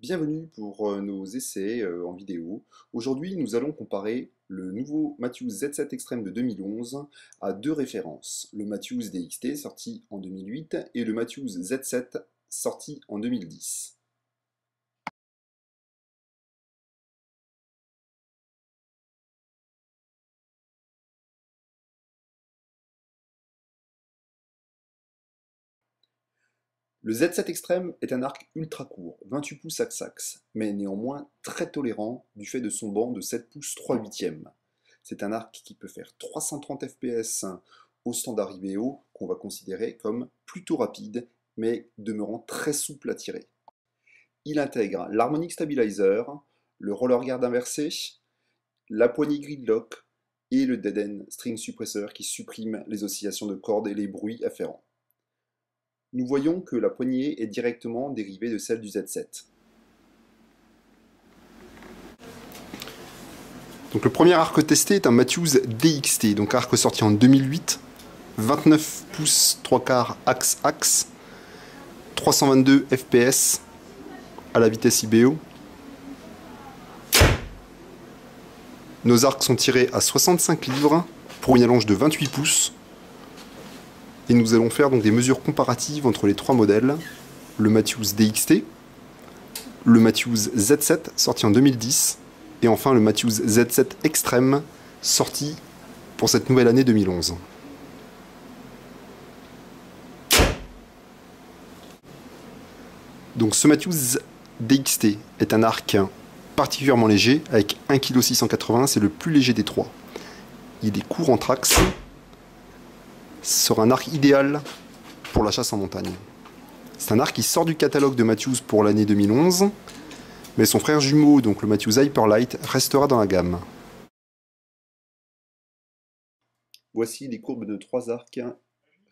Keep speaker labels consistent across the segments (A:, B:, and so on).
A: Bienvenue pour nos essais en vidéo. Aujourd'hui, nous allons comparer le nouveau Matthews Z7 Extreme de 2011 à deux références, le Matthews DXT sorti en 2008 et le Matthews Z7 sorti en 2010. Le Z7 Extreme est un arc ultra court, 28 pouces axe-axe, mais néanmoins très tolérant du fait de son banc de 7 pouces 3/8. C'est un arc qui peut faire 330 fps au standard IBO, qu'on va considérer comme plutôt rapide, mais demeurant très souple à tirer. Il intègre l'harmonic stabilizer, le roller guard inversé, la poignée gridlock et le dead end string suppresseur qui supprime les oscillations de cordes et les bruits afférents. Nous voyons que la poignée est directement dérivée de celle du Z7. Donc le premier arc testé est un Matthews DXT, donc arc sorti en 2008, 29 pouces 3/4 axe-axe, 322 fps à la vitesse IBO. Nos arcs sont tirés à 65 livres pour une allonge de 28 pouces. Et nous allons faire donc des mesures comparatives entre les trois modèles, le Matthews DXT, le Matthews Z7 sorti en 2010, et enfin le Matthews Z7 Extreme sorti pour cette nouvelle année 2011. Donc ce Matthews DXT est un arc particulièrement léger, avec 1,680 kg, c'est le plus léger des trois. Il est court en trax, sera un arc idéal pour la chasse en montagne. C'est un arc qui sort du catalogue de Matthews pour l'année 2011, mais son frère jumeau, donc le Matthews Hyperlight, restera dans la gamme. Voici les courbes de trois arcs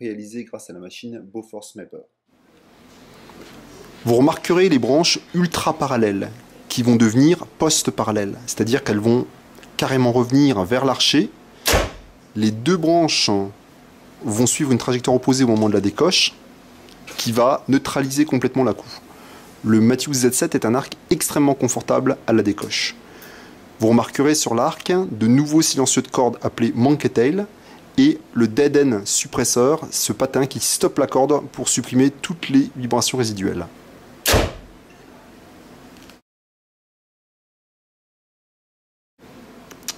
A: réalisées grâce à la machine Bofors Mapper. Vous remarquerez les branches ultra parallèles qui vont devenir post-parallèles, c'est-à-dire qu'elles vont carrément revenir vers l'archer. Les deux branches vont suivre une trajectoire opposée au moment de la décoche, qui va neutraliser complètement la coue. Le Matthews Z7 est un arc extrêmement confortable à la décoche. Vous remarquerez sur l'arc de nouveaux silencieux de corde appelés Monkey Tail et le Dead End suppresseur, ce patin qui stoppe la corde pour supprimer toutes les vibrations résiduelles.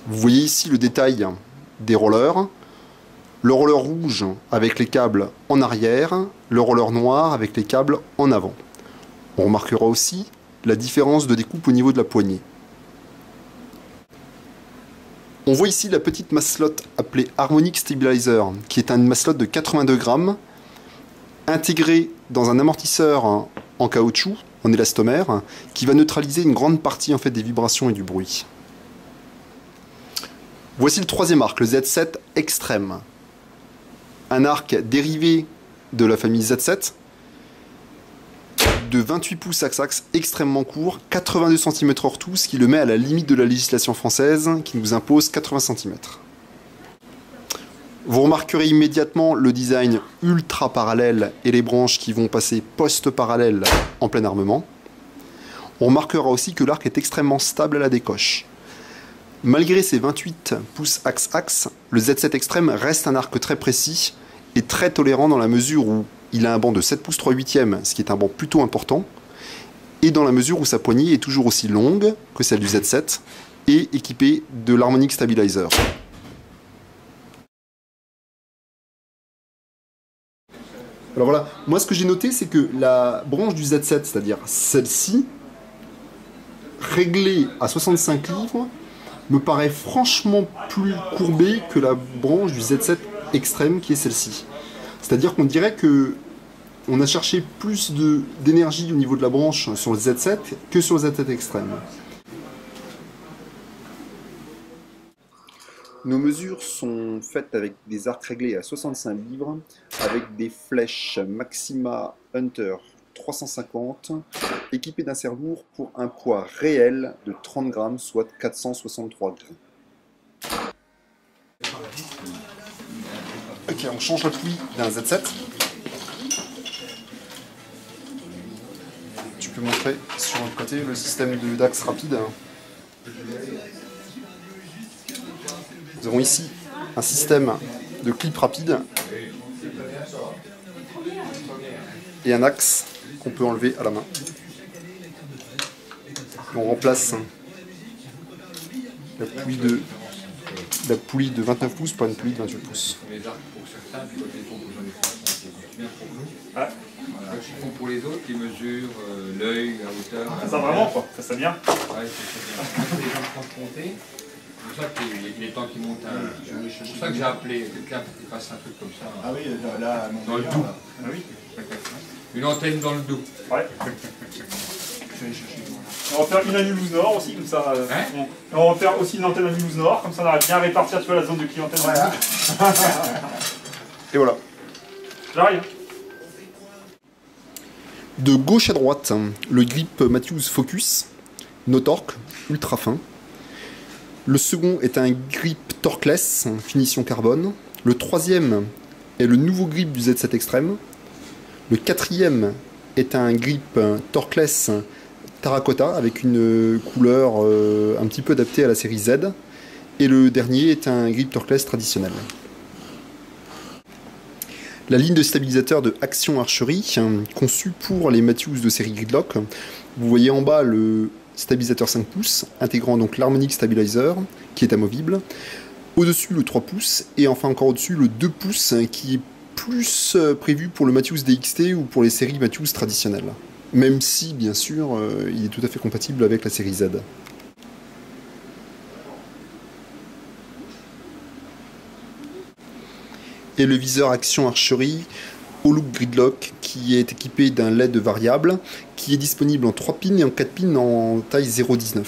A: Vous voyez ici le détail des rollers. Le roller rouge avec les câbles en arrière, le roller noir avec les câbles en avant. On remarquera aussi la différence de découpe au niveau de la poignée. On voit ici la petite masselotte appelée Harmonic Stabilizer, qui est une masselotte de 82 grammes, intégrée dans un amortisseur en caoutchouc, en élastomère, qui va neutraliser une grande partie en fait, des vibrations et du bruit. Voici le troisième arc, le Z7 Extreme. Un arc dérivé de la famille Z7, de 28 pouces axe-axe, extrêmement court, 82 cm hors tout, ce qui le met à la limite de la législation française, qui nous impose 80 cm. Vous remarquerez immédiatement le design ultra parallèle et les branches qui vont passer post-parallèle en plein armement. On remarquera aussi que l'arc est extrêmement stable à la décoche. Malgré ses 28 pouces axe-axe, le Z7 Extreme reste un arc très précis et très tolérant dans la mesure où il a un banc de 7 pouces 3/8, ce qui est un banc plutôt important, et dans la mesure où sa poignée est toujours aussi longue que celle du Z7 et équipée de l'harmonic stabilizer. Alors voilà, moi ce que j'ai noté c'est que la branche du Z7, c'est-à-dire celle-ci, réglée à 65 livres, me paraît franchement plus courbée que la branche du Z7 Extreme qui est celle-ci. C'est-à-dire qu'on dirait que on a cherché plus d'énergie au niveau de la branche sur le Z7 que sur le Z7 Extreme. Nos mesures sont faites avec des arcs réglés à 65 livres, avec des flèches Maxima Hunter 350, équipées d'un serre-lourd pour un poids réel de 30 grammes, soit 463 grammes. Ok, on change le pli d'un Z7. Tu peux montrer sur le côté le système d'axe rapide. Nous avons ici un système de clip rapide et un axe qu'on peut enlever à la main. On remplace la poulie de 29 pouces par une poulie de 28 pouces.
B: Ouais.
C: Voilà. Pour les autres, ils mesurent l'œil, la hauteur.
B: Ça vraiment quoi, ça c'est bien.
C: Ouais, c'est les gens confrontés. C'est pour ça qu'il est temps qu'ils montent un. C'est pour ça que j'ai appelé quelqu'un pour qu'il fasse un truc comme ça.
D: Ah oui, là,
C: dans le dos.
B: Ah oui.
C: Une antenne dans le dos.
B: Ouais. On va faire une à Mulhouse Nord aussi, comme ça.
C: Hein
B: On va faire aussi une antenne à Mulhouse Nord, comme ça on arrive bien à répartir tu vois, la zone de clientèle.
D: Voilà.
A: Et voilà.
B: J'arrive.
A: De gauche à droite, le grip Matthews Focus, no torque, ultra fin. Le second est un grip torqueless, finition carbone. Le troisième est le nouveau grip du Z7 Extreme. Le quatrième est un grip torqueless terracotta avec une couleur un petit peu adaptée à la série Z. Et le dernier est un grip torqueless traditionnel. La ligne de stabilisateur de Action Archery, conçue pour les Matthews de série Gridlock. Vous voyez en bas le stabilisateur 5 pouces, intégrant donc l'Harmonic Stabilizer, qui est amovible. Au-dessus le 3 pouces, et enfin encore au-dessus le 2 pouces, qui est plus prévu pour le Matthews DXT ou pour les séries Matthews traditionnelles. Même si, bien sûr, il est tout à fait compatible avec la série Z. Et le viseur Action Archery Holook Gridlock qui est équipé d'un LED variable qui est disponible en 3 pins et en 4 pins en taille 0,19.